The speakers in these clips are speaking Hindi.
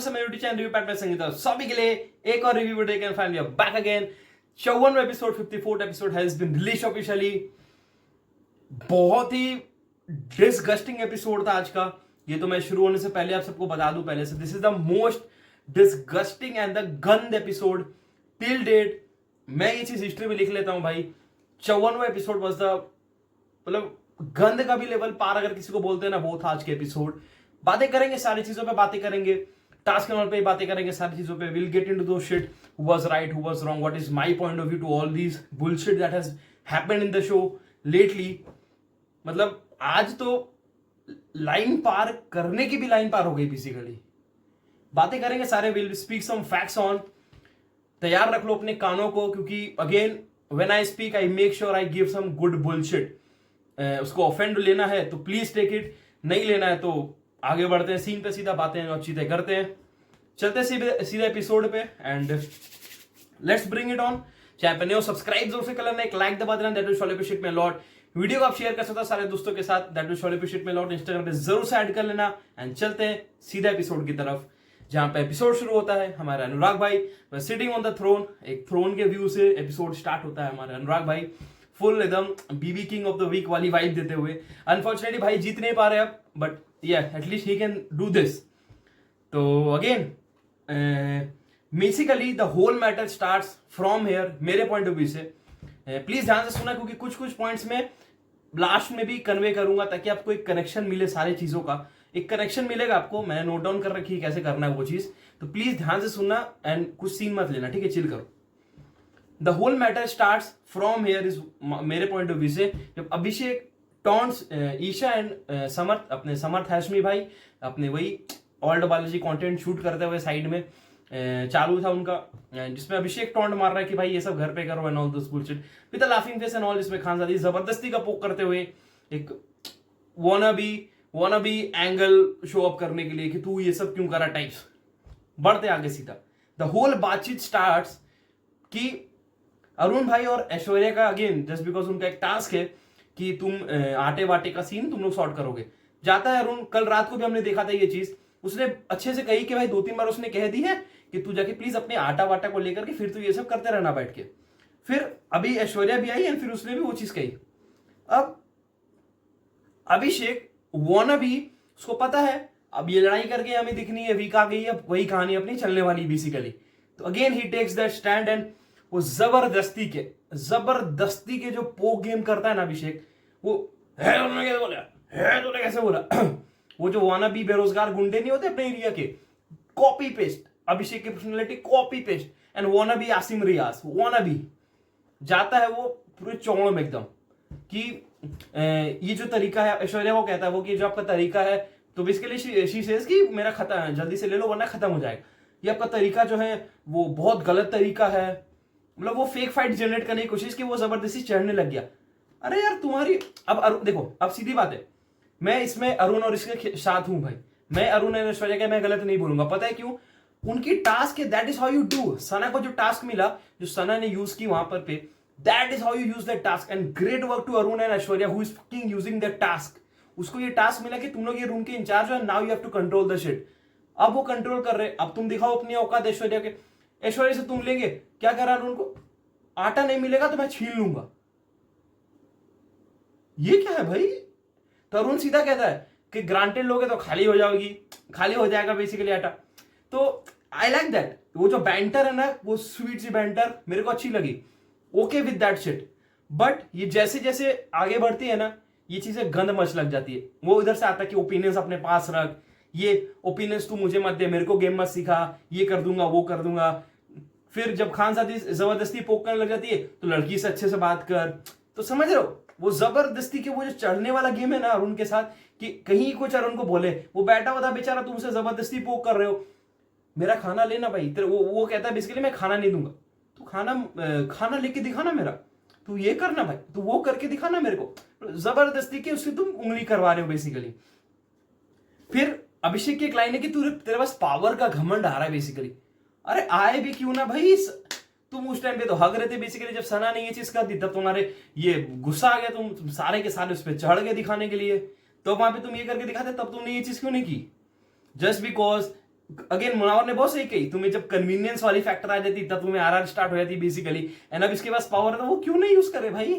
वापस से मेरे यूट्यूब चैनल रिव्यू पैट में संगीता सभी के लिए एक और review video can find you back again 54वां episode 54th episode has been release officially. बहुत ही डिसगस्टिंग एपिसोड था आज का। ये तो मैं शुरू होने से पहले आप सबको बता दूं पहले से, this is the most disgusting and the गंद एपिसोड टिल डेट। मैं ये चीज हिस्ट्री में लिख लेता हूं भाई। 54वां एपिसोड वाज द मतलब गंद का भी लेवल पार अगर किसी को बोलते हैं ना, वो था आज के एपिसोड। बातें करेंगे सारी चीजों पे, बातें करेंगे टास्क एंड ऑल पे, बातें करेंगे सारी चीजों पे। Will get into those shit, who was right, who was wrong, what is my point of view to all these bullshit that has happened in the show lately. मतलब आज तो लाइन पार करने की भी लाइन पार हो गई बेसिकली। बातें करेंगे सारे, will speak some facts on. तैयार रख लो अपने कानों को, क्योंकि again when I speak I make sure I give some good bullshit. उसको ऑफेंड लेना है तो प्लीज टेक इट, नहीं लेना है तो आगे बढ़ते हैं सीन पे, सीधा बातें और चीजें करते हैं। चलते सीधे एपिसोड पे and let's bring it on. चाहे पे न्यू सब्सक्राइब जरूर से कर लेना, एक लाइक दबा देना, that will show appreciate me lot. Video को आप शेयर कर सकते हो सारे दोस्तों के साथ, that will show appreciate me lot. Instagram पे जरूर से ऐड कर लेना एंड चलते हैं सीधा एपिसोड की तरफ, जहां पे एपिसोड शुरू होता है हमारे अनुराग भाई सिटिंग ऑन द थ्रोन। एक थ्रोन के व्यू से एपिसोड स्टार्ट होता है। हमारे अनुराग भाई फुल एकदम BB king of the week वाली वाइब देते हुए। अनफॉर्चुनेटली भाई जीत नहीं पा रहे अब, but yeah at least he can do this। तो again basically the whole matter starts from here मेरे पॉइंट ऑफ व्यू से। प्लीज ध्यान से सुना, क्योंकि कुछ कुछ पॉइंट्स में लास्ट में भी कन्वे करूंगा ताकि आपको एक कनेक्शन मिले, सारी चीजों का एक कनेक्शन मिलेगा आपको। मैंने नोट डाउन कर रखी है कैसे करना है वो चीज, तो प्लीज ध्यान से सुनना एंड कुछ सीन मत लेना, ठीक है? चिल करो। The whole matter starts from here is मेरे पॉइंट ऑफ व्यू से, जब अभिषेक टॉन्ट्स ईशा एंड समर्थ, अपने समर्थ हैशमी भाई अपने वही ओल्ड बालाजी कंटेंट शूट करते हुए साइड में चालू था उनका, जिसमें अभिषेक टॉन्ट मार रहा है कि भाई ये सब घर पे करो and all this bullshit with the laughing face and all, जिसमें खानजादी जबरदस्ती का पोक करते हुए एक वानाबी एंगल शो अप करने के लिए कि तू ये सब क्यों करा टाइप्स। बढ़ते आगे सीधा द होल बातचीत स्टार्ट्स कि अरुण भाई और ऐश्वर्या का अगेन जस्ट बिकॉज उनका एक टास्क है कि तुम आटे वाटे का सीन तुम लोग सॉर्ट करोगे। जाता है अरुण, कल रात को भी हमने देखा था ये चीज, उसने अच्छे से कही कि भाई 2-3 बार उसने कह दी है कि तू जाके प्लीज अपने आटा वाटा को लेकर के फिर तू ये सब करते रहना बैठ के। फिर अभी ऐश्वर्या भी आई एंड फिर उसने भी वो चीज कही। अब अभिषेक वाना भी, उसको पता है अब ये लड़ाई करके हमें दिखनी है, वीक आ गई है, वही कहानी अपनी चलने वाली बेसिकली। तो again he takes that stand and वो जबरदस्ती के जो पोक गेम करता है ना अभिषेक, वो है तूने कैसे बोला, है तूने कैसे बोला वो जो वाना भी बेरोजगार गुंडे नहीं होते अपने एरिया के, कॉपी पेस्ट अभिषेक की पर्सनालिटी, कॉपी पेस्ट एंड वाना भी आसिम रियाज। वाना भी जाता है वो पूरे चौड़ में एकदम कि ये जो तरीका है, ऐश्वर्या को कहता है वो कि जो आपका तरीका है, तो बेसिकली शी सेज कि मेरा खत्म जल्दी से ले लो वरना खत्म हो जाएगा, ये आपका तरीका जो है वो बहुत गलत तरीका है। मतलब वो फेक फाइट जनरेट करने की कोशिश की, वो जबरदस्ती चढ़ने लग गया। अरे यार तुम्हारी अब देखो, अब सीधी बात है, मैं इसमें अरुण और इसके साथ हूं भाई। मैं अरुण और ऐश्वर्या का मैं गलत नहीं बोलूंगा, पता है क्यों? उनकी टास्क है, that is how you do. Sana को जो टास्क मिला, जो सना ने यूज की वहां पर पे, that is how you use that task and great work to Arun and Aishwarya who is fucking using that task. उसको ये टास्क मिला कि तुम लोग ये रूम के इंचार्ज हो, now you have to control the shit. अब वो कंट्रोल कर रहे, अब तुम दिखाओ अपनी औकात ऐश्वर्या के। ऐश्वर्या से तुम लेंगे, क्या करा अरुण को, आटा नहीं मिलेगा तो मैं छीन लूंगा। ये क्या है भाई? तो अरुण सीधा कहता है कि ग्रांटेड लोगे तो खाली हो जाएगी, खाली हो जाएगा बेसिकली आटा। तो आई लाइक दैट, वो जो बैंटर है ना, वो स्वीट सी बैंटर मेरे को अच्छी लगी, okay with that shit. But ये जैसे जैसे आगे बढ़ती है ना, ये चीजें गंद मच लग जाती है। वो इधर से आता है कि ओपिनियंस अपने पास रख, ये ओपिनियंस तू मुझे मत दे, मेरे को गेम मत सिखा, ये कर दूंगा वो कर दूंगा। फिर जब खानजादी जबरदस्ती पोक करने लग जाती है तो लड़की से अच्छे से बात कर। तो समझ रहे हो, वो जबरदस्ती के वो जो चढ़ने वाला गेम है ना अरुण के साथ, कि कहीं कुछ अरुण को बोले, वो बैठा हुआ था बेचारा, तुम उसे जबरदस्ती पोक कर रहे हो, मेरा खाना लेना भाई। तेरे वो कहता है बेसिकली मैं खाना नहीं दूंगा, तू खाना लेके दिखाना मेरा, तू ये करना भाई, तू वो करके दिखाना मेरे को। जबरदस्ती के उससे तुम उंगली करवा रहे हो बेसिकली। फिर अभिषेक की एक लाइन है कि तेरे पास पावर का घमंड आ रहा है बेसिकली। अरे आए भी क्यों ना भाई, तुम उस टाइम पे तो हग रहे थे बेसिकली, जब सना ने ये चीज कर दी तब तुम्हारे ये गुस्सा आ गया, तुम सारे के सारे उस पर चढ़ गए दिखाने के लिए। तो वहां पे तुम ये करके दिखाते, तब तुमने ये चीज क्यों नहीं की? जस्ट बिकॉज अगेन मुनावर ने बहुत सही कही, तुम्हें जब कन्वीनियंस वाली फैक्टर आ जाती तब तुम्हें आरआर स्टार्ट हो जाती बेसिकली, एंड अब इसके पास पावर है तो वो क्यों नहीं यूज करे भाई,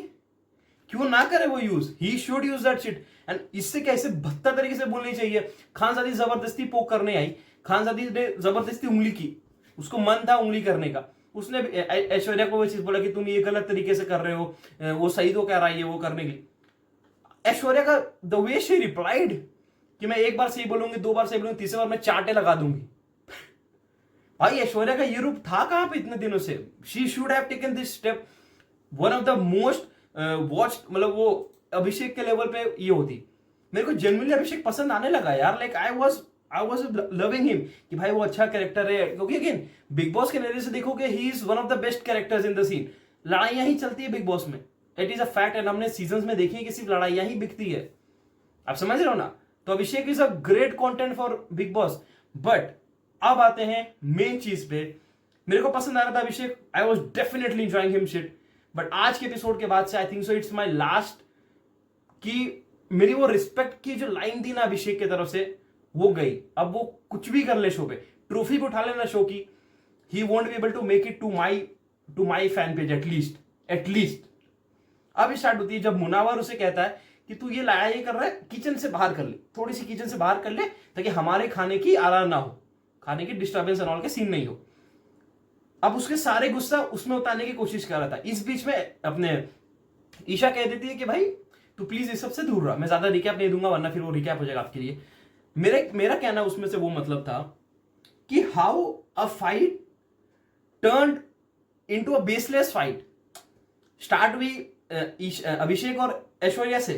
क्यों ना करे वो use, he should use that shit. And इससे कैसे भद्दा तरीके से बोलनी चाहिए। खानजादी जबरदस्ती पोक करने आई, खानजादी ने जबरदस्ती उंगली की, उसको मन था उंगली करने का, उसने ऐश्वर्या को वो चीज बोला कि तुम ये गलत तरीके से कर रहे हो, वो सही तो कह रहा है वो करने की। ऐश्वर्या का द वे शी रिप्लाइड कि मैं एक बार सही बोलूंगी, दो बार सही बोलूंगी, तीसरी बार मैं चांटे लगा दूंगी। भाई ऐश्वर्या का ये रूप था कहां पे इतने दिनों से। She should have taken this step. One of the most watch, मतलब वो अभिषेक के लेवल पे ये होती। मेरे को जेन्युइनली अभिषेक पसंद आने लगा यार, like I was loving him कि भाई वो अच्छा कैरेक्टर है, क्योंकि अगेन बिग बॉस के नजरिए से देखोगे he is one of the best characters in the scene. लड़ाइयां ही चलती है बिग बॉस में, it is a fact, and हमने सीजन में देखी है कि सिर्फ लड़ाइयां ही बिकती है, आप समझ रहे हो ना। तो Abhishek is a great content for Bigg Boss. But अब आते हैं मेन चीज पे। मेरे को पसंद आ रहा था Abhishek, I was definitely enjoying him shit, but आज के एपिसोड के बाद से I think so it's my last, कि मेरी वो रिस्पेक्ट की जो लाइन थी ना अभिषेक की तरफ से वो गई। अब वो कुछ भी कर ले शो पे, ट्रॉफी भी उठा लेना शो की, he won't be able to make it to my fan page at least. अब स्टार्ट होती है जब मुनावर उसे कहता है कि तू ये लाया ये कर रहा है, किचन से बाहर कर ले, थोड़ी सी किचन से बाहर कर ले, ताकि हमारे खाने की आराम ना हो, खाने की डिस्टर्बेंस एंड ऑल के सीन नहीं हो। अब उसके सारे गुस्सा उसमें उतारने की कोशिश कर रहा था। इस बीच में अपने ईशा कह देती है कि भाई तू प्लीज इस सब से दूर रहा, मैं ज्यादा रिकैप नहीं दूंगा वरना फिर वो रिकैप हो जाएगा आपके लिए। मेरा कहना उसमें से वो मतलब था कि how a fight turned into a baseless fight. Start हुई अभिषेक और ऐश्वर्या से,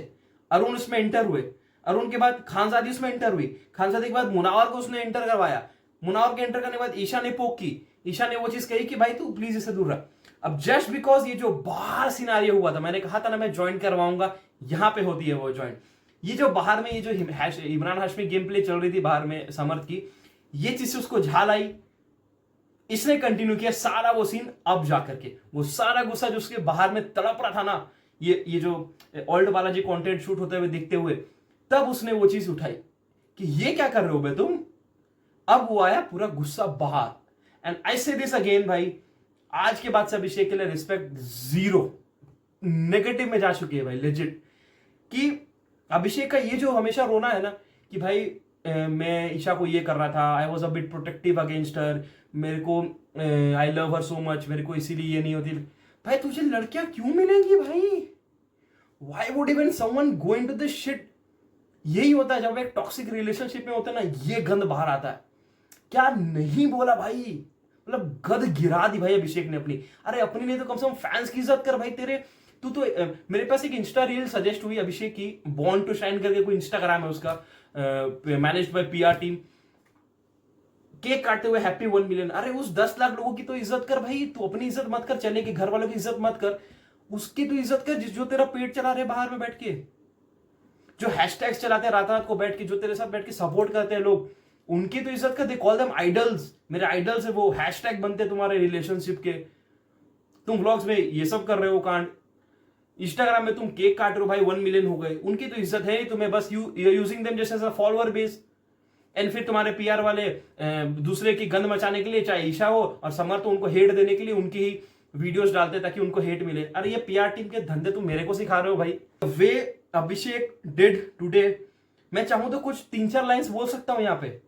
अरुण उसमें एंटर हुए, अरुण के बाद खानजादी उसमें एंटर हुई, खानजादी के बाद मुनावर को उसने एंटर करवाया, मुनावर के एंटर करने के बाद ईशा ने पोक की, ईशा ने वो चीज कही कि भाई तू प्लीज इससे दूर रह। अब जस्ट बिकॉज ये जो बाहर सिनारियो हुआ था, मैंने कहा था ना मैं ज्वाइन करवाऊंगा, यहां पे होती है वो ज्वाइन। ये जो बाहर में ये जो इमरान हाशमी गेम प्ले चल रही थी बाहर में समर्थ की, ये चीज से उसको झाल आई, इसने कंटिन्यू किया सारा वो सीन। अब जाकर के वो सारा गुस्सा जो उसके बाहर में तड़प रहा था ना, ये जो ओल्ड बालाजी कंटेंट शूट होते हुए दिखते हुए, तब उसने वो चीज उठाई कि ये क्या कर रहे हो बे तुम। अब वो आया पूरा गुस्सा बाहर। एंड आई से दिस अगेन भाई, आज के बाद से अभिषेक के लिए रिस्पेक्ट जीरो, नेगेटिव में जा चुकी है भाई लेजिट। कि अभिषेक का ये जो हमेशा रोना है ना कि भाई मैं ईशा को ये कर रहा था, I was a bit protective against her, मेरे को I love her so much, मेरे को इसीलिए ये नहीं होती। भाई तुझे लड़कियां क्यों मिलेंगी भाई, why would even someone go into this shit. यही होता है जब एक टॉक्सिक रिलेशनशिप में होता है ना, ये गंद बाहर आता है। क्या नहीं बोला भाई, मतलब गद गिरा दी भाई अभिषेक ने अपनी। अरे अपनी नहीं तो कम से कम फैंस की इज्जत कर भाई। तेरे तू तो मेरे पास एक इंस्टा रील सजेस्ट हुई अभिषेक की, बॉर्न टू शाइन करके कोई इंस्टाग्राम है उसका, managed by PR team, cake काटते हुए हैप्पी 1 मिलियन। अरे उस 10 लाख लोगों की तो इज्जत कर भाई, तू अपनी इज्जत मत कर, चले के घर वालों की इज्जत मत कर, उसकी तो इज्जत कर जो तेरा पेट चला रहे बाहर में बैठ के, जो हैशटैग्स चलाते हैं रात रात को बैठ के, जो तेरे साथ बैठ के सपोर्ट करते हैं लोग, उनकी तो इज्जत कर। दे कॉल देम आइडल्स, मेरे आइडल्स है वो, हैशटैग बनते तुम्हारे रिलेशनशिप के। तुम व्लॉग्स में ये सब कर रहे हो कांड, इंस्टाग्राम में तुम केक काट रहे हो भाई, 1 मिलियन हो गए, उनकी तो इज्जत है नहीं तुम्हें, बस using them just as a follower base. And फिर तुम्हारे पीआर वाले दूसरे की गंद मचाने के लिए, चाहे ईशा हो और समर्थ, तो उनको हेट देने के लिए उनकी ही वीडियोस डालते ताकि उनको हेट मिले। अरे ये पीआर टीम के धंधे तुम मेरे को सिखा रहे हो भाई। वे अभिषेक डिड टुडे, मैं चाहूं तो कुछ 3-4 लाइंस बोल सकता हूं यहाँ पे।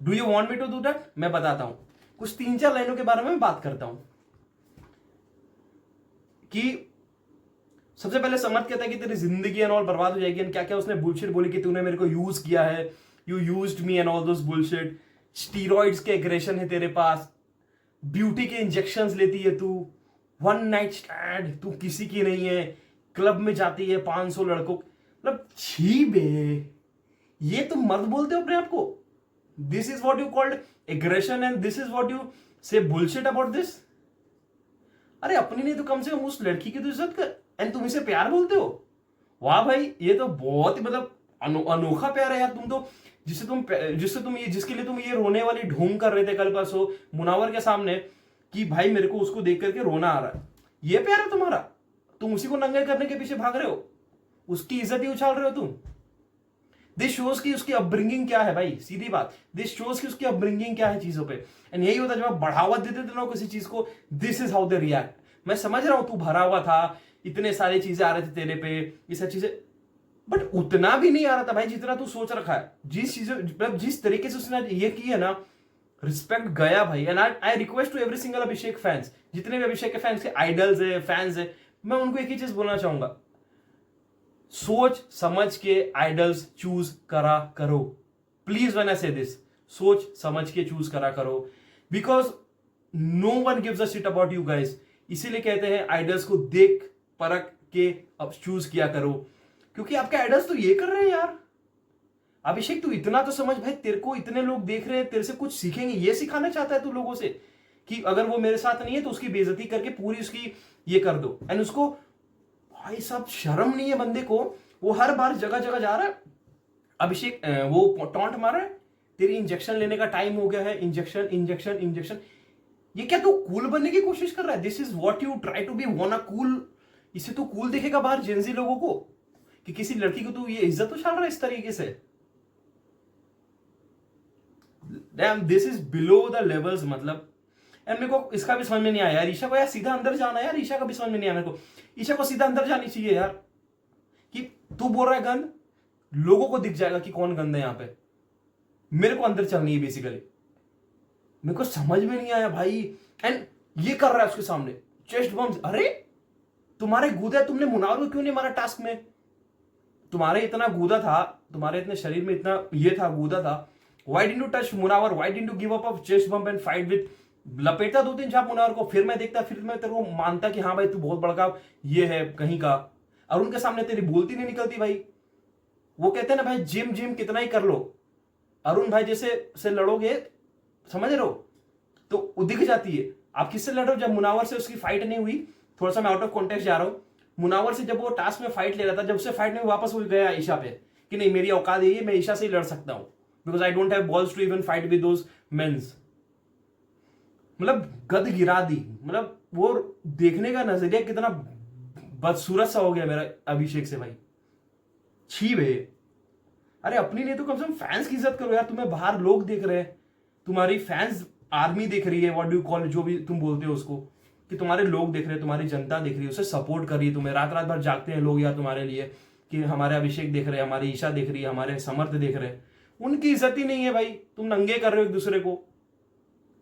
Do you want me to do that? मैं बताता हूं, कुछ 3-4 लाइनों के बारे में बात करता हूं। कि सबसे पहले समर्थ कहता है कि तेरी जिंदगी एंड ऑल बर्बाद हो जाएगी, एंड क्या क्या उसने बुलशिट बोली कि तूने मेरे को यूज किया है, you used me and all those bullshit, steroids के एग्रेशन है तेरे पास, ब्यूटी के इंजेक्शंस लेती है तू, 1 नाइट स्टैंड, तू किसी की नहीं है, क्लब में जाती है 500 लड़कों, मतलब छी बे, ये तुम मर्द बोलते हो अपने आप को? This is what you called aggression and this is what you से बुलशिट अबाउट दिस? अरे अपनी नहीं तो कम से कम उस लड़की की तो इज्जत कर, एंड तुम इसे प्यार बोलते हो? वाह भाई, ये तो बहुत ही मतलब अनोखा प्यार है यार। तुम तो जिसके लिए तुम ये रोने वाली ढोंग कर रहे थे कल परसों मुनावर के सामने कि भाई मेरे को उसको देख करके रोना आ रहा है, ये प्यार है तुम्हारा? तुम उसी को नंगे करने के पीछे भाग रहे हो, उसकी इज्जत ही उछाल रहे हो तुम। दिस शोज की उसकी अपब्रिंगिंग क्या है भाई, सीधी बात, दिस शोज की उसकी अपब्रिंगिंग क्या है चीजों पे। एंड यही होता है जब आप बढ़ावा देते थे ना किसी चीज को, this is how they react. मैं समझ रहा हूं तू भरा हुआ था, इतने सारी चीजें आ रहे थे तेरे पे, ये सब चीजें, बट उतना भी नहीं आ रहा था भाई जितना तू सोच रखा है। जिस चीजों मतलब जिस तरीके से उसने ये की है ना, रिस्पेक्ट गया भाई। And I request to every single Abhishek fans, जितने भी अभिषेक के फैंस के आइडल्स है, फैंस है, मैं उनको एक ही चीज बोलना चाहूंगा, सोच समझ के आइडल्स चूज करा करो। प्लीज व्हेन आई से दिस, सोच समझ के चूज करा करो, because no one gives a shit about you guys. इसीलिए कहते हैं आइडल्स को देख परख के अब चूज किया करो, क्योंकि आपके आइडल्स तो ये कर रहे हैं यार। अभिषेक तू इतना तो समझ भाई, तेरे को इतने लोग देख रहे हैं, तेरे से कुछ सीखेंगे, ये सिखाना चाहता है तू लोगों से कि अगर वो मेरे साथ नहीं है तो उसकी बेइज्जती करके पूरी उसकी ये कर दो। एंड उसको भाई साहब शर्म नहीं है बंदे को, वो हर बार जगह जगह जा रहा है। अभिषेक वो टॉन्ट मार रहा है, तेरी इंजेक्शन लेने का टाइम हो गया है, इंजेक्शन इंजेक्शन इंजेक्शन। ये क्या तू कूल बनने की कोशिश कर रहा है? This is what you try to be, wanna cool. इसे तू कूल दिखेगा बाहर जेंजी लोगों को कि किसी लड़की को तू ये इज्जत उछाल रहा है इस तरीके से? Dam, this is below the levels मतलब। एंड मेरे को इसका भी समझ में नहीं आया यार, ईशा को यार सीधा अंदर जाना है यार, ईशा का भी समझ में नहीं आया मेरे को। ईशा को सीधा अंदर जानी चाहिए यार, कि तू बोल रहा है गंद, लोगों को दिख जाएगा कि कौन गंद है यहां पे, मेरे को अंदर चलनी है बेसिकली। मेरे को समझ में नहीं आया भाई। एंड ये कर रहा है उसके सामने चेस्ट बम्स। अरे तुम्हारे गूदा, तुमने मुनावर को क्यों नहीं मारा टास्क में? तुम्हारे इतना गूदा था, तुम्हारे इतने शरीर में इतना ये था, गूदा था, why didn't you touch Munawar, why didn't you give up chest bump and fight with, लपेटता 2-3 झाप मुनावर को, फिर मैं देखता, फिर मैं तेरे को मानता कि हाँ भाई तू बहुत बड़का ये है कहीं का। और उनके सामने तेरी बोलती नहीं निकलती भाई। वो कहते हैं ना भाई, जिम जिम कितना ही कर लो, अरुण भाई जैसे से लड़ोगे, समझ रहे हो, तो वो दिख जाती है। आप किससे लड़ रहे हो? जब मुनावर से उसकी फाइट नहीं हुई, थोड़ा सा मैं आउट ऑफ कॉन्टेक्स्ट जा रहा हूं, मुनावर से जब वो टास्क में फाइट ले रहा था, जब उससे फाइट नहीं वापस वो गया ईशा पे कि नहीं मेरी औकात यही है, मैं ईशा से ही लड़ सकता हूं, because I don't have balls to even fight with those mens. मतलब गद गिरा दी। मतलब वो देखने का नजरिया कितना बदसूरत सा हो गया मेरा अभिषेक से भाई। छी बे। अरे अपनी नहीं तो कम से कम फैंस की इज्जत करो यार। तुम्हें बाहर लोग देख रहे हैं, तुम्हारी फैंस आर्मी देख रही है, व्हाट डू यू कॉल, जो भी तुम बोलते हो उसको, कि तुम्हारे लोग देख रहे हैं, तुम्हारी जनता देख रही है, उसे सपोर्ट कर रही है। तुम्हें रात रात भर जागते हैं लोग यार तुम्हारे लिए, कि हमारे अभिषेक देख रहे हैं, हमारी ईशा देख रही है, हमारे समर्थ देख रहे हैं। उनकी इज्जत ही नहीं है भाई, तुम नंगे कर रहे हो एक दूसरे को।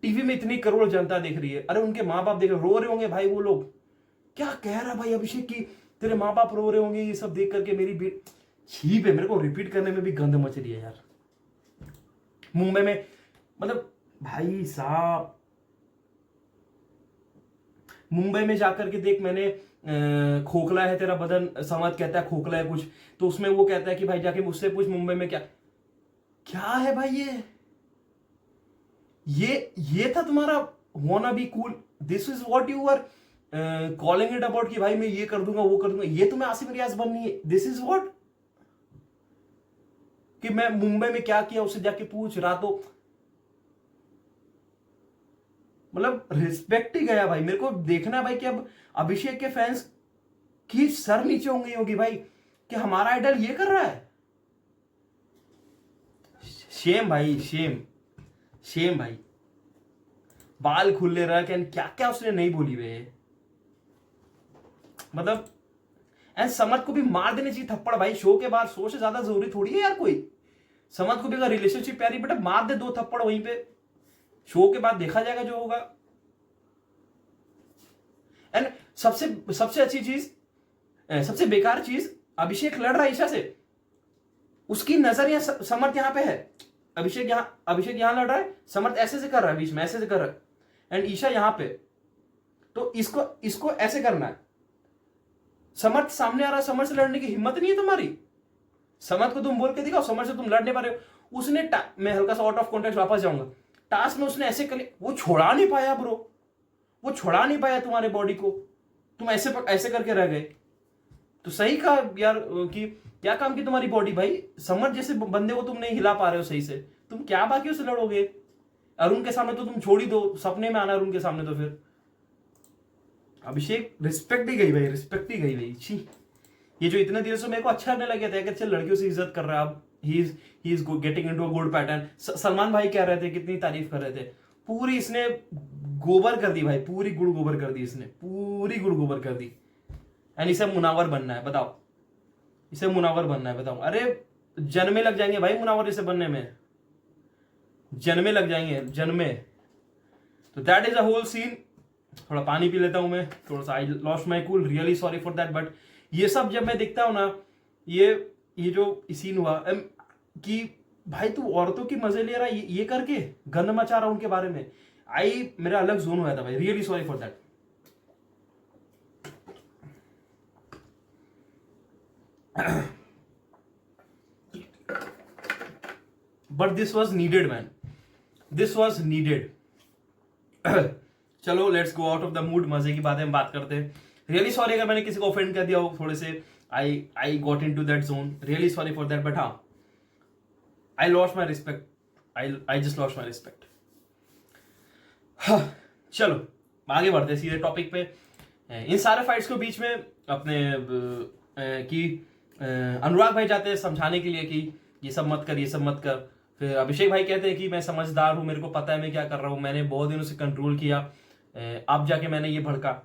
टीवी में इतनी करोड़ जनता देख रही है, अरे उनके माँ बाप देख रहे, रो रहे होंगे भाई वो लोग। क्या कह रहा भाई अभिषेक की तेरे माँ बाप रो रहे होंगे, ये सब देख करके मेरी छीप है। मेरे को रिपीट करने में भी गंद मच रही है यार। मुंबई में मतलब भाई साहब, मुंबई में जाकर के देख, मैंने खोखला है तेरा बदन, समझ कहता है खोखला है कुछ, तो उसमें वो कहता है कि भाई जाके मुझसे पूछ मुंबई में क्या क्या है भाई। ये था तुम्हारा wanna be cool, this is what you are calling it about, कि भाई मैं ये कर दूंगा वो कर दूंगा, ये तुम्हें आसिफ रियाज बननी है, दिस इज व्हाट, कि मैं मुंबई में क्या किया उससे जाके पूछ रहा। तो मतलब रिस्पेक्ट ही गया भाई। मेरे को देखना है भाई कि अब अभिषेक के फैंस की सर नीचे होंगी होगी भाई, कि हमारा आइडल ये कर रहा है। शेम भाई, शेम शेम भाई। बाल खुले रख, एंड क्या क्या उसने नहीं बोली वे, मतलब एंड समझ को भी मार देनी चाहिए थप्पड़ भाई। शो के बाद, शो से ज्यादा जरूरी थोड़ी है यार कोई। समझ को भी अगर रिलेशनशिप प्यारी, बेटा मार दे 2 थप्पड़ वहीं पे, शो के बाद देखा जाएगा जो होगा। एंड सबसे अच्छी चीज, सबसे बेकार चीज, अभिषेक लड़ रहा है ईशा से, उसकी नजर यहां समर्थ यहां पे है, अभिषेक यहां लड़ रहा है, समर्थ ऐसे से कर रहा है, बीच में ऐसे से कर रहा है, एंड ईशा यहां पे। तो इसको ऐसे करना है। समर्थ सामने आ रहा है, समर्थ से लड़ने की हिम्मत नहीं है तुम्हारी। समर्थ को तुम बोल के दिखाओ, समर्थ से तुम लड़ नहीं पा रहे हो। उसने मैं हल्का सा आउट ऑफ कॉन्टेक्स्ट वापस जाऊंगा, टास्क में उसने ऐसे कर लिया, वो छोड़ा नहीं पाया ब्रो, वो छोड़ा नहीं पाया तुम्हारे बॉडी को, तुम ऐसे करके रह गए। तो सही कहा यार कि क्या काम की तुम्हारी बॉडी भाई। समर्थ जैसे बंदे को तुम नहीं हिला पा रहे हो सही से, तुम क्या बाकी उससे लड़ोगे? अरुण के सामने तो तुम छोड़ ही दो, सपने में आना अरुण के सामने तो फिर। अभिषेक रिस्पेक्ट ही गई भाई, रिस्पेक्ट ही गई भाई। छी, ये जो इतने दिनों से मेरे को अच्छा नहीं लगा था कि चल लड़कियों से इज्जत कर रहा है, अब he is getting into a good pattern. Salman भाई कह रहे थे, कितनी तारीफ कर रहे थे, पूरी इसने गोबर कर दी भाई, पूरी गुड़ गोबर कर दी इसने, पूरी गुड़ गोबर कर दी। एंड इसे मुनावर बनना है, बताओ, इसे मुनावर बनना है, बताओ। अरे जन्मे लग जाएंगे भाई मुनावर इसे बनने में, जन्मे लग जाएंगे, जन्मे। तो that is a whole scene. थोड़ा पानी पी लेता हूं मैं, थोड़ा सा, I lost my cool, really sorry for that. But ये सब जब मैं देखता हूं ना, ये जो सीन हुआ कि भाई तू औरतों की मजे ले रहा है ये करके, गंद मचा रहा उनके बारे में, मेरा अलग जोन हुआ था भाई, really sorry for that. But this was needed man, this was needed. चलो let's go out of the mood, मजे की बातें हम बात करते हैं। रियली सॉरी अगर मैंने किसी को ऑफेंड कर दिया हो थोड़े से, I got in to that zone, really sorry for that. But हाँ, I lost my respect, I just lost my respect. चलो आगे बढ़ते सीधे टॉपिक पे। इन सारे फाइट्स के बीच में अपने कि अनुराग भाई जाते हैं समझाने के लिए कि ये सब मत कर, ये सब मत कर। फिर अभिषेक भाई कहते हैं कि मैं समझदार हूं, मेरे को पता है मैं क्या कर रहा हूं, मैंने बहुत दिनों से कंट्रोल किया, अब जाके मैंने ये भड़का।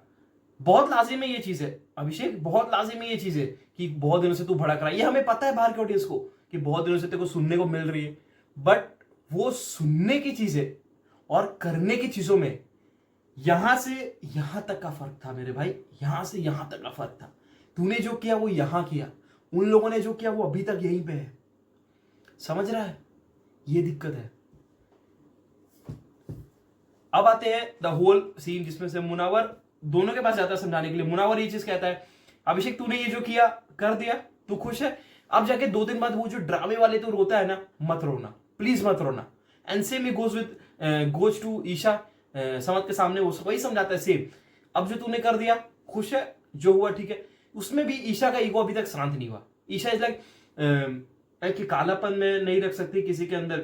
बहुत लाजिम है ये चीज है अभिषेक, बहुत लाजिम है ये चीज है कि बहुत दिनों से तू भड़क रहा है। ये हमें पता है बाहर के ऑडियंस को कि बहुत दिनों से तेरे को सुनने को मिल रही है, बट वो सुनने की चीजें और करने की चीजों में यहां से यहां तक का फर्क था मेरे भाई, यहां से यहां तक का फर्क था। तूने जो किया वो यहां किया, उन लोगों ने जो किया वो अभी तक यहीं पे है। समझ रहा है, ये दिक्कत है। अब आते हैं द होल सीन जिसमें से मुनावर दोनों के पास जाता है समझाने के लिए। मुनावर ये चीज कहता है, अभिषेक तूने ये जो किया कर दिया, तू खुश है, अब जाके 2 दिन बाद वो जो ड्रामे वाले तो रोता है ना, मत रोना, प्लीज मत रोना। एंड सेम ही गोज टू ईशा, समझ के सामने वो वही समझाता है सेम, अब जो तूने कर दिया खुश है, जो हुआ ठीक है। उसमें भी ईशा का ईगो अभी तक शांत नहीं हुआ। ईशा इज लाइक कि कालापन में नहीं रख सकती किसी के अंदर।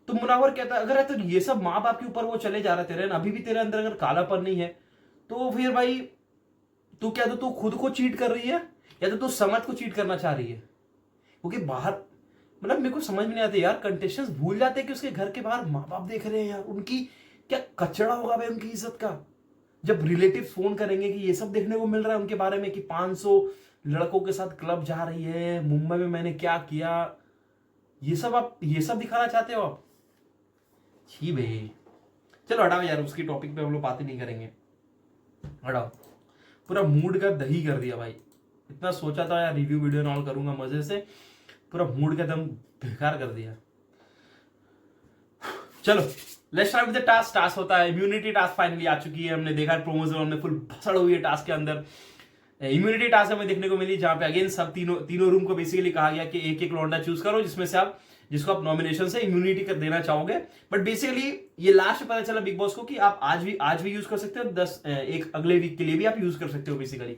तो मुनावर कहता है अगर है तो ये सब माँ बाप के ऊपर वो चले जा रहे तेरे, अभी भी तेरे अंदर अगर कालापन नहीं है तो फिर भाई तू क्या, तो तू खुद को चीट कर रही है या तो तू समझ को चीट करना चाह रही है। क्योंकि बाहर मतलब मेरे को समझ में नहीं आती यार, कंटेस्टेंट्स भूल जाते हैं कि उसके घर के बाहर माँ बाप देख रहे हैं यार, उनकी क्या कचड़ा होगा भाई उनकी इज्जत का। जब रिलेटिव फोन करेंगे कि ये सब देखने को मिल रहा है उनके बारे में कि 500 लड़कों के साथ क्लब जा रही है, मुंबई में मैंने क्या किया, ये सब दिखाना चाहते हो आप? छी भाई, चलो हटाओ यार, उसकी टॉपिक पे हम लोग बातें नहीं करेंगे, हटाओ। पूरा मूड का दही कर दिया भाई। इतना सोचा था यार रिव्यू वीडियो ऑल करूंगा मजे से, पूरा मूड का दम बेकार कर दिया। चलो let's start with the task. Task होता है इम्यूनिटी टास्क, फाइनली आ चुकी है। हमने देखा प्रोमोजन में फुल भसड़ हुई है टास्क के अंदर। इम्यूनिटी टास्क हमें देखने को मिली जहां पे अगेन सब तीनों रूम को बेसिकली कहा गया कि एक एक लौंडा चूज करो जिसमें से आप जिसको आप नॉमिनेशन से इम्यूनिटी कर देना चाहोगे। बट बेसिकली ये लास्ट पता चला बिग बॉस को कि आप आज भी यूज कर सकते हो, 10 एक अगले वीक के लिए भी आप यूज कर सकते हो बेसिकली।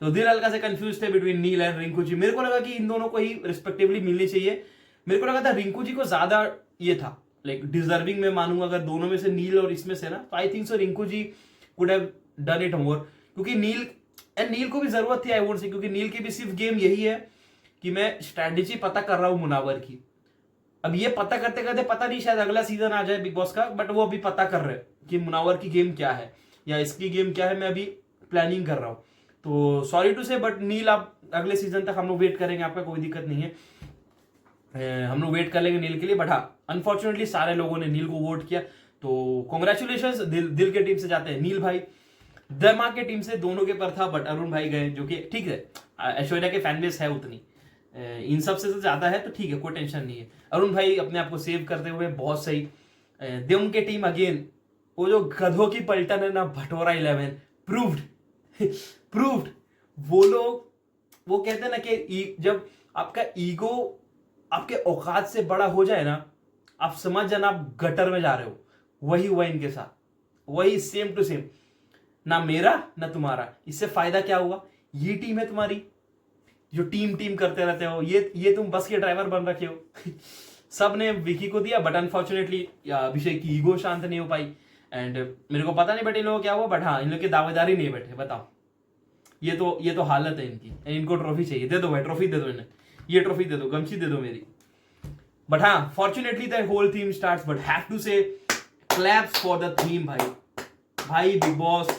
तो दिल हल्का से कंफ्यूज थे between nil and Rinku ji. मेरे को लगा कि इन दोनों को ही रिस्पेक्टिवली मिलनी चाहिए। मेरे को लगा था रिंकू जी को ज्यादा ये था लाइक डिजर्विंग में मानूंगा अगर दोनों में से नील और इसमें से ना, तो I think so Rinku ji could have done it more. क्योंकि नील को भी जरूरत थी आई वोंट से, क्योंकि नील की भी सिर्फ गेम यही है कि मैं स्ट्रैटेजी पता कर रहा हूं मुनावर की। अब ये पता करते करते पता नहीं शायद अगला सीजन आ जाए बिग बॉस का, बट वो अभी पता कर रहे कि मुनावर की गेम क्या है या इसकी गेम क्या है, मैं अभी प्लानिंग कर रहा हूं। तो सॉरी टू से, बट नील आप अगले सीजन तक हम लोग वेट करेंगे, आपका कोई दिक्कत नहीं है, हम लोग वेट कर लेंगे नील के लिए। बट हाँ अनफॉर्चुनेटली सारे लोगों ने नील को वोट किया, तो कॉन्ग्रेचुलेशन दिल के टीम से जाते हैं नील भाई। दिमाग के टीम से दोनों के पर था, बट अरुण भाई गए, जो कि ठीक है, ऐश्वर्या के फैन बेस है उतनी, इन सब से तो ज्यादा है, तो ठीक है, कोई टेंशन नहीं है। अरुण भाई अपने आप को सेव करते हुए बहुत सही। दिम के टीम अगेन, वो जो गधों की पलटन है ना, भटोरा 11 प्रूव्ड। वो लोग वो कहते हैं ना कि जब आपका ईगो आपके औकात से बड़ा हो जाए ना, आप समझ जाना आप गटर में जा रहे हो। वही हुआ इनके साथ, वही सेम टू सेम, ना मेरा ना तुम्हारा। इससे फायदा क्या हुआ? ये टीम है तुम्हारी जो टीम करते रहते हो, ये तुम बस के ड्राइवर बन रखे हो। सब ने विकी को दिया, बट अनफॉर्चुनेटली अभिषेक की ईगो शांत नहीं हो पाई। एंड मेरे को पता नहीं बट इन लोगों क्या हुआ, बट हाँ इन लोग की दावेदारी नहीं बैठे। बताओ, ये तो हालत है इनकी। इनको ट्रॉफी चाहिए, दे दो भाई, ट्रॉफी दे दो इन्हें, ये ट्रॉफी दे दो, गमछी दे दो मेरी। बट हाँ, fortunately the whole theme starts, but have to say claps for the theme भाई बिग बॉस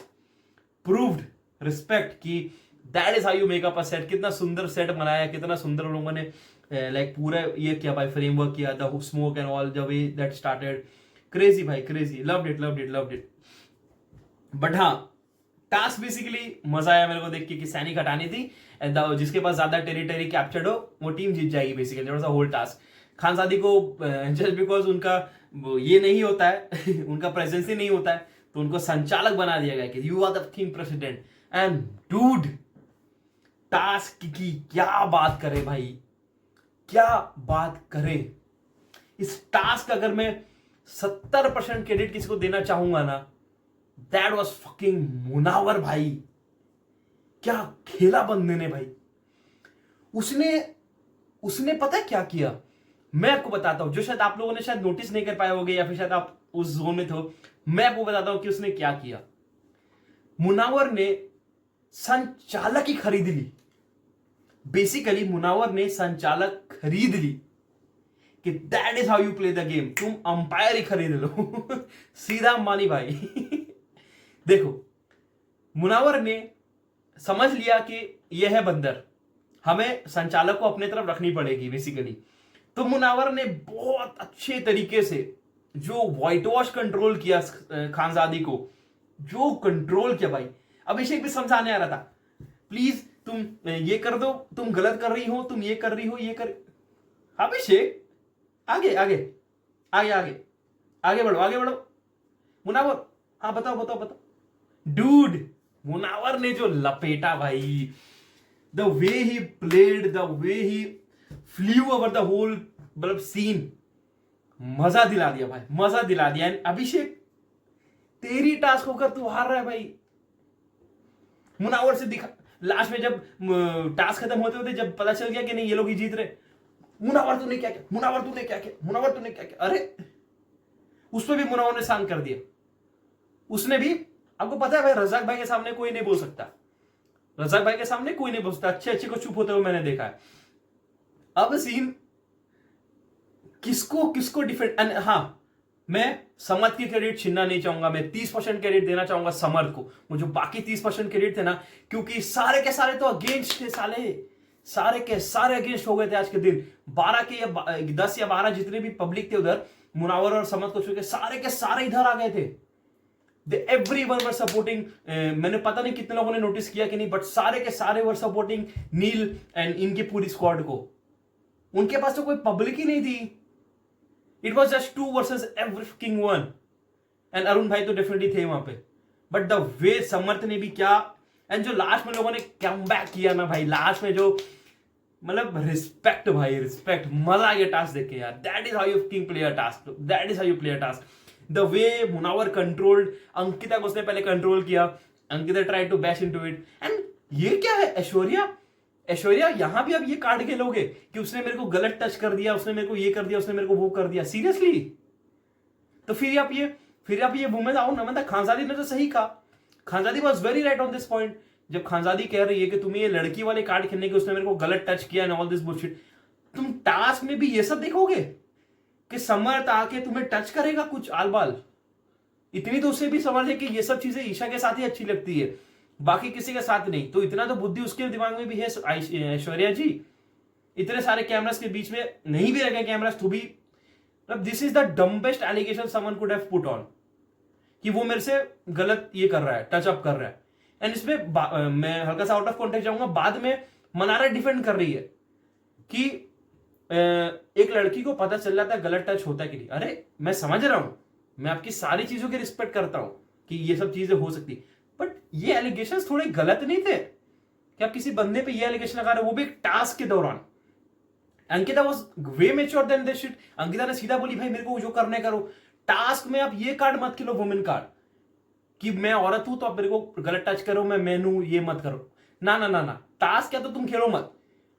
प्रूव्ड रिस्पेक्ट कि that is how you make up a set. कितना सुंदर सेट बनाया, कितना सुंदर उन लोगों ने लाइक पूरा ये किया भाई, फ्रेमवर्क किया, the smoke and all the way that started, crazy भाई क्रेजी, लव्ड इट। बट हाँ, टास्क बेसिकली मजा आया मेरे को देख के कि सैनी हटानी थी एंड जिसके पास ज्यादा टेरिटरी कैप्चर्ड हो वो टीम जीत जाएगी basically, that was the whole task. Khanzaadi को जस्ट बिकॉज उनका ये नहीं होता है उनका प्रेजेंस ही नहीं होता है, तो उनको संचालक बना दिया गया कि you are the king president. And dude, task की क्या बात करे भाई, क्या बात करे। इस टास्क अगर मैं 70% क्रेडिट किसी को देना चाहूंगा ना, दैट वॉज फकिंग मुनावर भाई। क्या खेला बंदे ने भाई। उसने पता है क्या किया, मैं आपको बताता हूं, जो शायद आप लोगों ने शायद नोटिस नहीं कर पाए होंगे या फिर शायद आप उस जोन में थे, मैं आपको बताता हूं कि उसने क्या किया। मुनावर ने संचालक ही खरीद ली। बेसिकली मुनावर ने संचालक खरीद ली कि that is how you play the game, तुम अंपायर ही खरीद लो सीधा मानी भाई देखो, मुनावर ने समझ लिया कि यह है बंदर, हमें संचालक को अपने तरफ रखनी पड़ेगी बेसिकली। तो मुनावर ने बहुत अच्छे तरीके से जो व्हाइट वॉश कंट्रोल किया खानजादी को, जो कंट्रोल किया भाई। अभिषेक भी समझाने आ रहा था, प्लीज तुम ये कर दो, तुम गलत कर रही हो, तुम ये कर रही हो, ये कर। अभिषेक आगे आगे आगे आगे आगे बढ़ो, आगे बढ़ो। मुनावर, हाँ बताओ। डूड, मुनावर ने जो लपेटा भाई, the way he played, the way he flew over the whole मतलब सीन, मजा दिला दिया भाई, मजा दिला दिया। अभिषेक, तेरी टास्क होकर तू हार रहा है भाई। मुनावर से दिखा, लास्ट में जब टास्क खत्म होते होते जब पता चल गया कि नहीं ये लोग ही जीत रहे, मुनावर तूने क्या किया, मुनावर तूने क्या किया, मुनावर तूने क्या किया। अरे उस पर भी मुनावर ने शांत कर दिया। उसने भी, आपको पता है भाई, रजाक भाई के सामने कोई नहीं बोल सकता, रजाक भाई के सामने कोई नहीं बोल सकता, अच्छे को चुप होते हुए मैंने देखा है। अब सीन किसको डिफेंड। हाँ, मैं समर्थ की क्रेडिट छीनना नहीं चाहूंगा, मैं 30% क्रेडिट देना चाहूंगा समर्थ को। वो जो बाकी 30% क्रेडिट थे ना, क्योंकि सारे के सारे तो अगेंस्ट थे, सारे के सारे अगेंस्ट हो गए थे आज के दिन। 12 के या 10 या 12 जितने भी पब्लिक थे उधर, मुनावर और समर्थ को छोड़ के सारे के सारे इधर आ गए थे। Everyone were supporting. मैंने पता नहीं कितने लोगों ने नोटिस किया कि नहीं, बट सारे के सारे वर सपोर्टिंग नील एंड इनकी पूरी स्क्वाड को। उनके पास तो कोई पब्लिक ही नहीं थी। It was just 2 versus everything 1। And Arun भाई तो डेफिनेटली थे वहां पे, बट द वे समर्थ ने भी क्या, एंड जो लास्ट में लोगों ने कम बैक किया ना भाई, लास्ट में जो मतलब रिस्पेक्ट भाई, रिस्पेक्ट। मजा आ गया टास्क देख के यार। That is how you king play a task, that is how you play a task. The way Munawar controlled Ankita को, उसने पहले कंट्रोल किया, Ankita try to bash into it. And ये क्या है, ऐश्वर्या यहां भी अब ये कार्ड खेलोगे कि उसने मेरे को गलत टच कर दिया, उसने मेरे को ये कर दिया, उसने मेरे को वो कर दिया, सीरियसली? तो फिर आप ये वुमेन आओ ना। मतलब खानजादी ने तो सही कहा, Khanzaadi was very right on this point. जब खानजादी कह रही है कि तुम्हें ये लड़की वाले कार्ड खेलने के, उसने मेरे को गलत टच किया एंड ऑल दिस बुलशिट, तुम टास्क में भी ये सब देखोगे कि समर्थ आके तुम्हें टच करेगा कुछ आलबाल? इतनी तो उसे भी समझ है कि ये सब चीजें ईशा के साथ ही अच्छी लगती है, बाकी किसी के साथ नहीं। तो इतना तो बुद्धि उसके दिमाग में भी है ऐश्वर्या जी। इतने सारे कैमरास के बीच में नहीं भी रखे कैमरास तो भी, मतलब this is the dumbest allegation someone could have put on, कि वो मेरे से गलत ये कर रहा है, टच अप कर रहा है। एंड इसमें मैं हल्का सा आउट ऑफ कॉन्टेक्स्ट जाऊंगा, बाद में मनारा डिफेंड कर रही है कि एक लड़की को पता चल रहा था गलत टच होता है कि नहीं। अरे मैं समझ रहा हूं, मैं आपकी सारी चीजों की रिस्पेक्ट करता हूं कि ये सब चीजें हो सकती, बट ये एलिगेशंस थोड़े गलत नहीं थे कि आप किसी बंदे पे ये एलिगेशन लगा रहे हो, वो भी एक टास्क के दौरान। Ankita was way mature than this shit. Ankita ने सीधा बोली भाई मेरे को जो करने करो, टास्क में आप ये कार्ड मत खेलो, वुमेन कार्ड, कि मैं औरत हूं तो आप मेरे को गलत टच करो, मैं मैन हूं ये मत करो। ना, टास्क क्या तो तुम खेलो मत,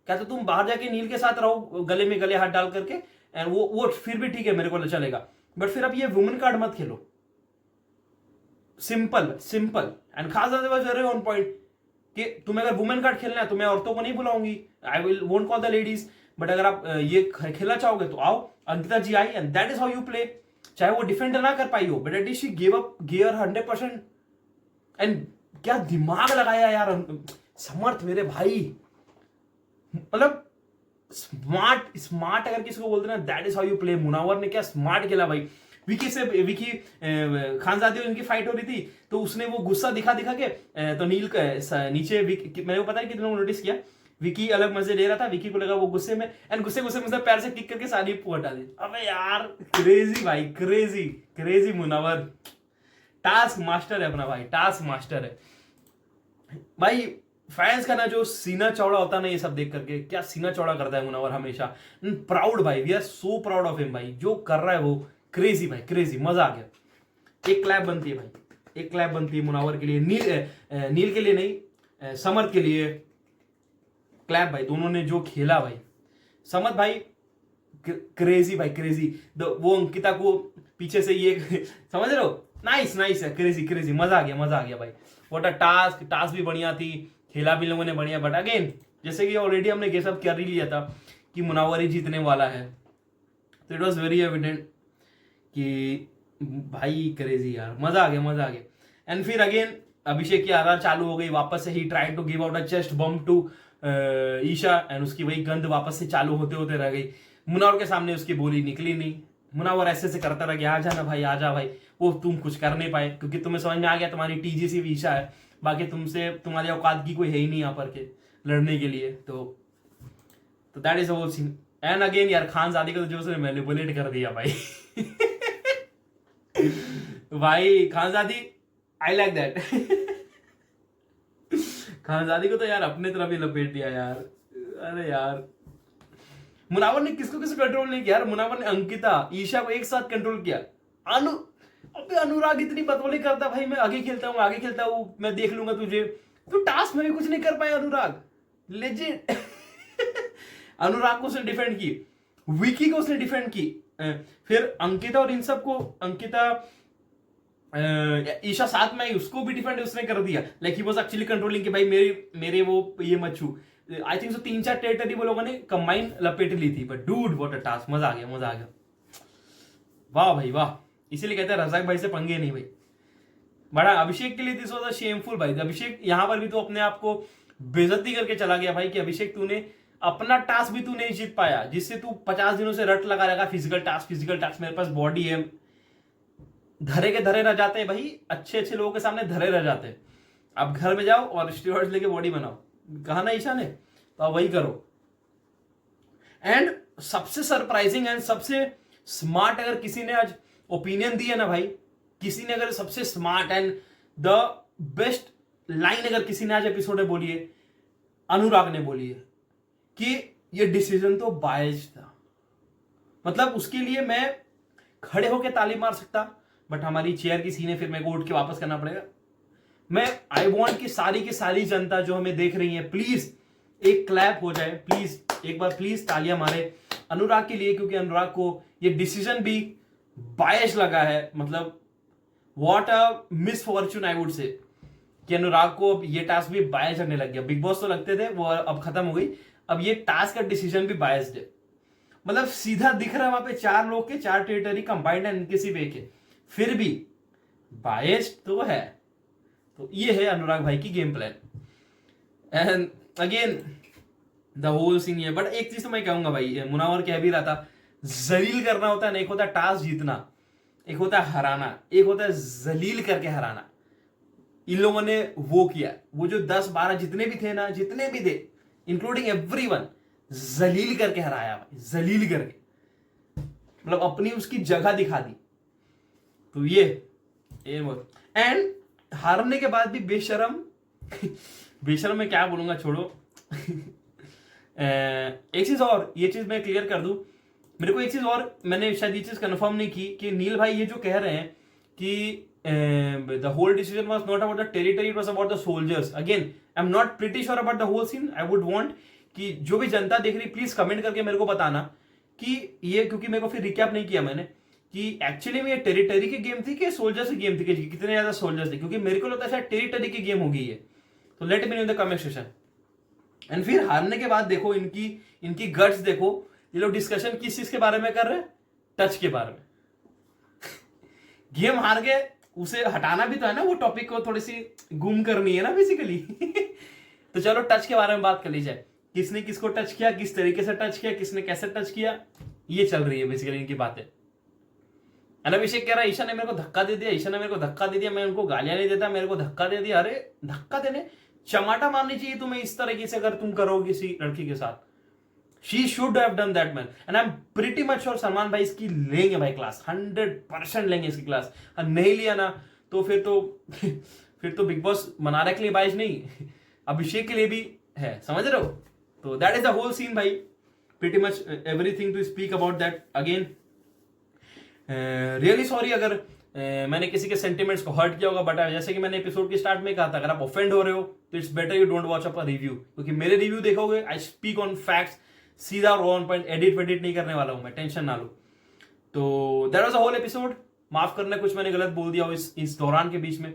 क्या तो तुम बाहर जाके नील के साथ रहो गले में गले हाथ डाल करके, एंड वो फिर भी ठीक है, मेरे को चलेगा, बट फिर आप ये वुमेन कार्ड मत खेलो। सिंपल। एंड खास वाज वेरी ऑन पॉइंट कि तुम्हें अगर वुमेन कार्ड खेलना है तो मैं औरतों को नहीं बुलाऊंगी, I will won't call the ladies, but अगर आप ये खेलना चाहोगे तो आओ, Ankita ji I and that is how you play. चाहे वो डिफेंड ना कर पाई हो, but at least she give up gear 100%। And क्या दिमाग लगाया यार समर्थ मेरे भाई, मतलब स्मार्ट स्मार्ट अगर किसी को बोलते ना, that is how you play. Munawar ने क्या स्मार्ट खेला भाई। विकी खानजादी उनकी फाइट हो रही थी, तो उसने वो गुस्सा दिखा दिखा के तो नील नीचे मेरे को पता है कितने लोगों नोटिस किया, विकी अलग मजे ले रहा था, विकी को लगा वो गुस्से में, एंड गुस्से गुस्से में पैर से किक करके सारी हटा दी। अबे यार क्रेजी भाई, crazy crazy Munawar task master है अपना भाई, टास्क मास्टर है भाई। फैंस का ना जो सीना चौड़ा होता है ना, ये सब देख करके क्या सीना चौड़ा करता है मुनावर हमेशा। प्राउड भाई, we are so proud of him भाई, जो कर रहा है वो क्रेजी भाई, क्रेजी, मजा आ गया। एक क्लैप बनती है भाई, एक क्लैप बनती है मुनावर के लिए, नील के लिए नहीं, समर्थ के लिए क्लैप भाई। दोनों ने जो खेला भाई, समर्थ भाई क्रेजी भाई, क्रेजी। वो अंकिता को पीछे से ये समझ रहे हो, नाइस नाइस है, क्रेजी क्रेजी, मजा आ गया, मजा आ गया भाई। व्हाट अ टास्क, टास्क भी बढ़िया थी, खेला भी लोगों ने बढ़िया, बट अगेन जैसे कि ऑलरेडी हमने गेस अप कर ही लिया था कि मुनावर ही जीतने वाला है, तो इट वॉज वेरी एविडेंट कि भाई क्रेजी यार, मजा आ गया, मजा आ गया। एंड फिर अगेन अभिषेक की आवाज चालू हो गई वापस से, he tried to give out a chest bomb to Isha, and उसकी वही गंद वापस से चालू होते होते रह गई। मुनावर के सामने उसकी बोली निकली नहीं, मुनावर ऐसे से करता रह गया, आ जाना भाई, आ जा भाई। वो तुम कुछ कर नहीं पाए क्योंकि तुम्हें समझ में आ गया तुम्हारी टीजीसी ईशा है, बाकी तुमसे तुम्हारी औकात की कोई है ही नहीं यहाँ पर के लड़ने के लिए। तो that is whole scene. And again यार खानजादी को तो जो उसने मैनिपुलेट कर दिया भाई भाई Khanzaadi, I like that Khanzaadi को तो यार अपने तरफ ही लपेट दिया यार। अरे यार मुनावर ने किसको किसको कंट्रोल नहीं किया यार, मुनावर ने अंकिता ईशा को एक साथ कंट्रोल किया। अबे अनुराग इतनी बतौली करता भाई, मैं आगे खेलता हूँ, आगे खेलता हूँ, मैं देख लूंगा तुझे, तो टास्क में भी कुछ नहीं कर पाया अनुराग, लेजेंड अनुराग को उसने डिफेंड की, विकी को उसने डिफेंड की, फिर अंकिता और इन सब को, अंकिता ईशा साथ में आई, उसको भी डिफेंड उसने कर दिया। Like he was actually controlling कि भाई मेरे वो ये मत छू। आई थिंक सो 3-4 टेरिटरी वो लोगों ने कंबाइन लपेट ली थी, but dude what a task, मजा आ गया, मजा आ गया, वाह भाई वाह। इसीलिए कहते हैं रजाक भाई से पंगे नहीं भाई। बड़ा अभिषेक के लिए दिस वाज अ शेमफुल भाई। अभिषेक यहां पर भी तो अपने आप को बेइज्जती करके चला गया भाई, कि अभिषेक तूने अपना टास्क भी तू नहीं जीत पाया, जिससे तू 50 दिनों से रट लगा रहेगा, फिजिकल टास्क, मेरे पास बॉडी है। धरे के धरे रह जाते हैं भाई, अच्छे अच्छे लोगों के सामने धरे रह जाते हैं। अब घर में जाओ और स्टीरॉइड्स लेके बॉडी बनाओ, कहा ना ईशा ने, तो आप वही करो। एंड सबसे सरप्राइजिंग एंड सबसे स्मार्ट अगर किसी ने आज ओपिनियन दी है ना भाई, किसी ने अगर सबसे smart and the best line अगर किसी ने आज एपिसोड में बोली है, अनुराग ने बोली है कि ये डिसीजन तो बायज था। मतलब उसके लिए मैं खड़े होकर ताली मार सकता, बट हमारी चेयर की सीने फिर मेरे को उठ के वापस करना पड़ेगा। मैं आई वॉन्ट की सारी जनता जो हमें देख रही है, प्लीज एक क्लैप हो जाए, प्लीज एक बार प्लीज तालियां मारे अनुराग के लिए, क्योंकि अनुराग को ये डिसीजन भी बायस लगा है। मतलब what a miss Fortune I would say, कि अनुराग को अब ये टास्क भी बायस लगने लग गया। बिग बॉस तो लगते थे, वो अब खत्म हो गई, अब ये टास्क का डिसीजन भी बायस्ड है। मतलब सीधा दिख रहा है वहां पे 4 लोग के 4 टेरिटरी कंबाइंड है किसी पे के, फिर भी बायस्ड तो है। तो ये है अनुराग भाई की game plan. And again the whole scene ये, बट एक चीज तो मैं कहूंगा भाई, मुनावर कह भी रहा था, जलील करना होता है ना, एक होता है टास्क जीतना, एक होता है हराना, एक होता है जलील करके हराना। इन लोगों ने वो किया, वो जो 10-12 जितने भी थे ना, जितने भी थे इंक्लूडिंग एवरीवन, जलील करके हराया भाई, जलील करके, मतलब अपनी उसकी जगह दिखा दी। तो ये एंड हारने के बाद भी बेशरम बेशरम में क्या बोलूंगा, छोड़ो एक चीज और, ये चीज मैं क्लियर कर दूं, मेरे को एक चीज और, मैंने शायद ये चीज कंफर्म नहीं की कि नील भाई ये जो कह रहे हैं कि the whole decision was not about the territory, it was about the soldiers. Again I am not pretty sure about the whole scene. I would want कि जो भी जनता देख रही, प्लीज कमेंट करके मेरे को बताना कि ये, क्योंकि मेरे को फिर रिकैप नहीं किया मैंने, कि एक्चुअली में ये टेरिटरी की गेम थी कि सोल्जर्स की गेम थी, कि कितने ज्यादा सोल्जर्स थे, क्योंकि मेरे को लगता है शायद टेरिटरी की गेम होगी ये। तो let me know in the comment section. And फिर हारने के बाद देखो इनकी गट्स देखो, ये लोग डिस्कशन किस चीज के बारे में कर रहे हैं, टच के बारे में। गेम हार गए, उसे हटाना भी तो है ना, वो टॉपिक को थोड़ी सी गुम करनी है ना बेसिकली। तो चलो टच के बारे में बात कर ली जाए, किसने किसको टच किया, किस तरीके से टच किया, किसने कैसे टच किया, ये चल रही है बेसिकली इनकी बातें। अभिषेक कह रहा है ईशा ने मेरे को धक्का दे दिया, ईशा ने मेरे को धक्का दे दिया, मैं उनको गालियां नहीं देता, मेरे को धक्का दे दिया। अरे धक्का देने, चमाटा मारनी चाहिए तुम्हें इस तरीके से अगर तुम करो किसी लड़की के साथ। She should have done that man, and I am pretty much sure Salman भाई इसकी लेंगे भाई क्लास, 100% लेंगे इसकी क्लास। और नहीं लिया ना तो फिर तो बिग बॉस मनाने के लिए बाइज नहीं, अभिषेक के लिए भी है, समझ रहे हो। तो that is the whole scene भाई, pretty much everything to speak about that. Again really sorry अगर मैंने किसी के सेंटिमेंट्स को हर्ट किया होगा, बट जैसे कि मैंने एपिसोड के स्टार्ट में कहा था, अगर आप ऑफेंड हो रहे हो तो it's better you don't watch up a review, क्योंकि मेरे रिव्यू देखोगे आई स्पीक ऑन फैक्ट्स, सीधा और ऑन पॉइंट, एडिट वेडिट नहीं करने वाला हूं मैं, टेंशन ना लो। तो that was a whole episode. माफ करना कुछ मैंने गलत बोल दिया हो इस दौरान के बीच में।